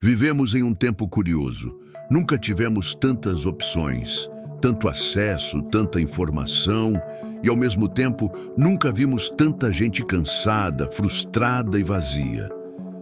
Vivemos em um tempo curioso. Nunca tivemos tantas opções, tanto acesso, tanta informação e, ao mesmo tempo, nunca vimos tanta gente cansada, frustrada e vazia.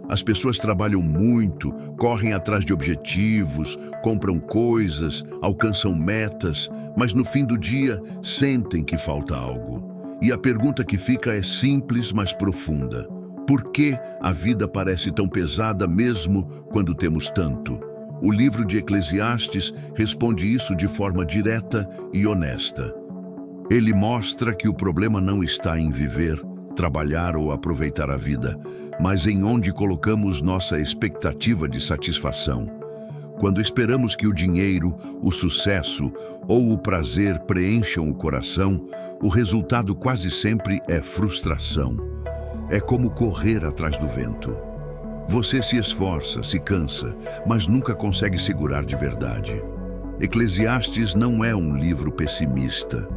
As pessoas trabalham muito, correm atrás de objetivos, compram coisas, alcançam metas, mas no fim do dia sentem que falta algo. E a pergunta que fica é simples, mas profunda. Por que a vida parece tão pesada mesmo quando temos tanto? O livro de Eclesiastes responde isso de forma direta e honesta. Ele mostra que o problema não está em viver, trabalhar ou aproveitar a vida, mas em onde colocamos nossa expectativa de satisfação. Quando esperamos que o dinheiro, o sucesso ou o prazer preencham o coração, o resultado quase sempre é frustração. É como correr atrás do vento. Você se esforça, se cansa, mas nunca consegue segurar de verdade. Eclesiastes não é um livro pessimista.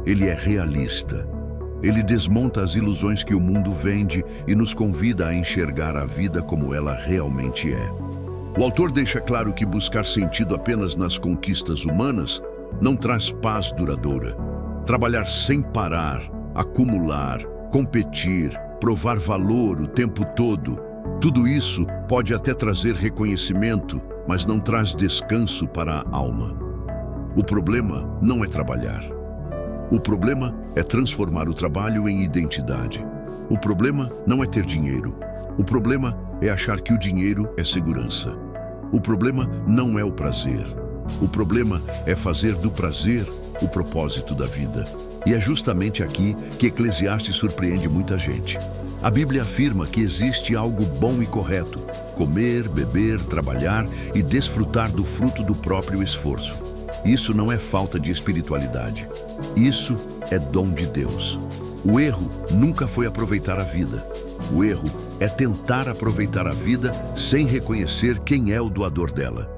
Ele é realista. Ele desmonta as ilusões que o mundo vende e nos convida a enxergar a vida como ela realmente é. O autor deixa claro que buscar sentido apenas nas conquistas humanas não traz paz duradoura. Trabalhar sem parar, acumular, competir, provar valor o tempo todo, tudo isso pode até trazer reconhecimento, mas não traz descanso para a alma. O problema não é trabalhar. O problema é transformar o trabalho em identidade. O problema não é ter dinheiro. O problema é achar que o dinheiro é segurança. O problema não é o prazer. O problema é fazer do prazer o propósito da vida. E é justamente aqui que Eclesiastes surpreende muita gente. A Bíblia afirma que existe algo bom e correto: comer, beber, trabalhar e desfrutar do fruto do próprio esforço. Isso não é falta de espiritualidade. Isso é dom de Deus. O erro nunca foi aproveitar a vida. O erro é tentar aproveitar a vida sem reconhecer quem é o doador dela.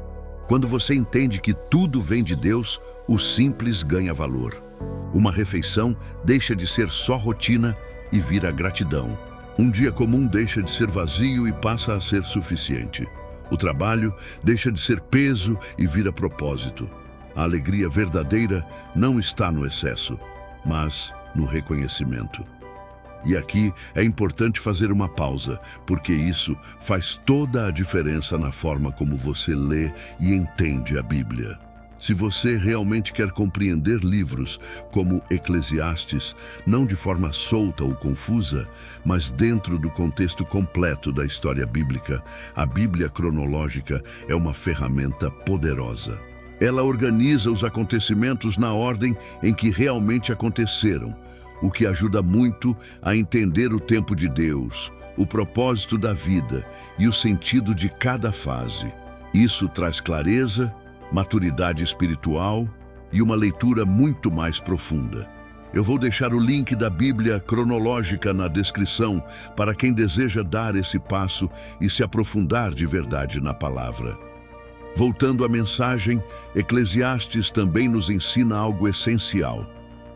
Quando você entende que tudo vem de Deus, o simples ganha valor. Uma refeição deixa de ser só rotina e vira gratidão. Um dia comum deixa de ser vazio e passa a ser suficiente. O trabalho deixa de ser peso e vira propósito. A alegria verdadeira não está no excesso, mas no reconhecimento. E aqui é importante fazer uma pausa, porque isso faz toda a diferença na forma como você lê e entende a Bíblia. Se você realmente quer compreender livros como Eclesiastes, não de forma solta ou confusa, mas dentro do contexto completo da história bíblica, a Bíblia cronológica é uma ferramenta poderosa. Ela organiza os acontecimentos na ordem em que realmente aconteceram, o que ajuda muito a entender o tempo de Deus, o propósito da vida e o sentido de cada fase. Isso traz clareza, maturidade espiritual e uma leitura muito mais profunda. Eu vou deixar o link da Bíblia cronológica na descrição para quem deseja dar esse passo e se aprofundar de verdade na palavra. Voltando à mensagem, Eclesiastes também nos ensina algo essencial.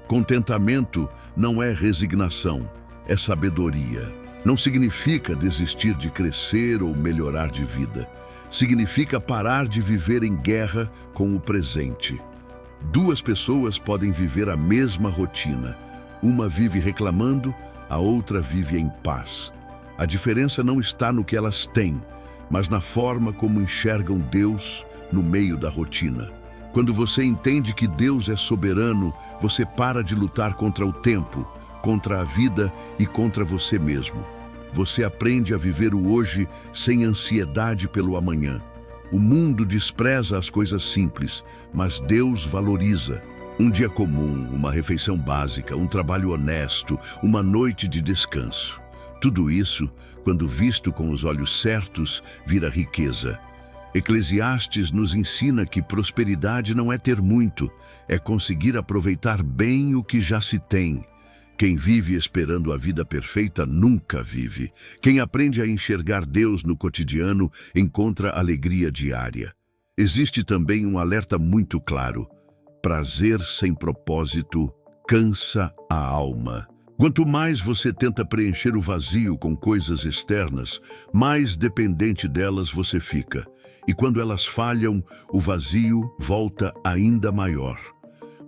Contentamento não é resignação, é sabedoria. Não significa desistir de crescer ou melhorar de vida. Significa parar de viver em guerra com o presente. Duas pessoas podem viver a mesma rotina. Uma vive reclamando, a outra vive em paz. A diferença não está no que elas têm, mas na forma como enxergam Deus no meio da rotina. Quando você entende que Deus é soberano, você para de lutar contra o tempo, contra a vida e contra você mesmo. Você aprende a viver o hoje sem ansiedade pelo amanhã. O mundo despreza as coisas simples, mas Deus valoriza. Um dia comum, uma refeição básica, um trabalho honesto, uma noite de descanso. Tudo isso, quando visto com os olhos certos, vira riqueza. Eclesiastes nos ensina que prosperidade não é ter muito, é conseguir aproveitar bem o que já se tem. Quem vive esperando a vida perfeita nunca vive. Quem aprende a enxergar Deus no cotidiano encontra alegria diária. Existe também um alerta muito claro: prazer sem propósito cansa a alma. Quanto mais você tenta preencher o vazio com coisas externas, mais dependente delas você fica. E quando elas falham, o vazio volta ainda maior.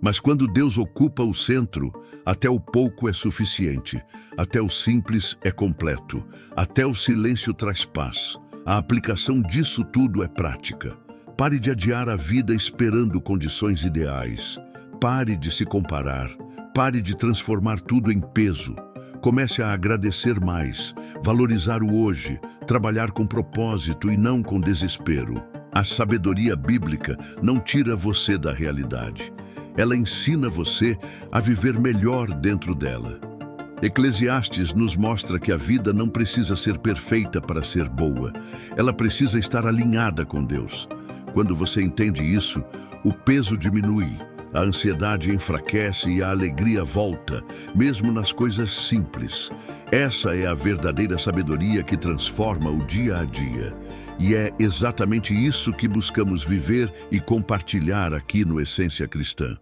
Mas quando Deus ocupa o centro, até o pouco é suficiente, até o simples é completo, até o silêncio traz paz. A aplicação disso tudo é prática. Pare de adiar a vida esperando condições ideais. Pare de se comparar. Pare de transformar tudo em peso. Comece a agradecer mais, valorizar o hoje, trabalhar com propósito e não com desespero. A sabedoria bíblica não tira você da realidade. Ela ensina você a viver melhor dentro dela. Eclesiastes nos mostra que a vida não precisa ser perfeita para ser boa. Ela precisa estar alinhada com Deus. Quando você entende isso, o peso diminui. A ansiedade enfraquece e a alegria volta, mesmo nas coisas simples. Essa é a verdadeira sabedoria que transforma o dia a dia. E é exatamente isso que buscamos viver e compartilhar aqui no Essência Cristã.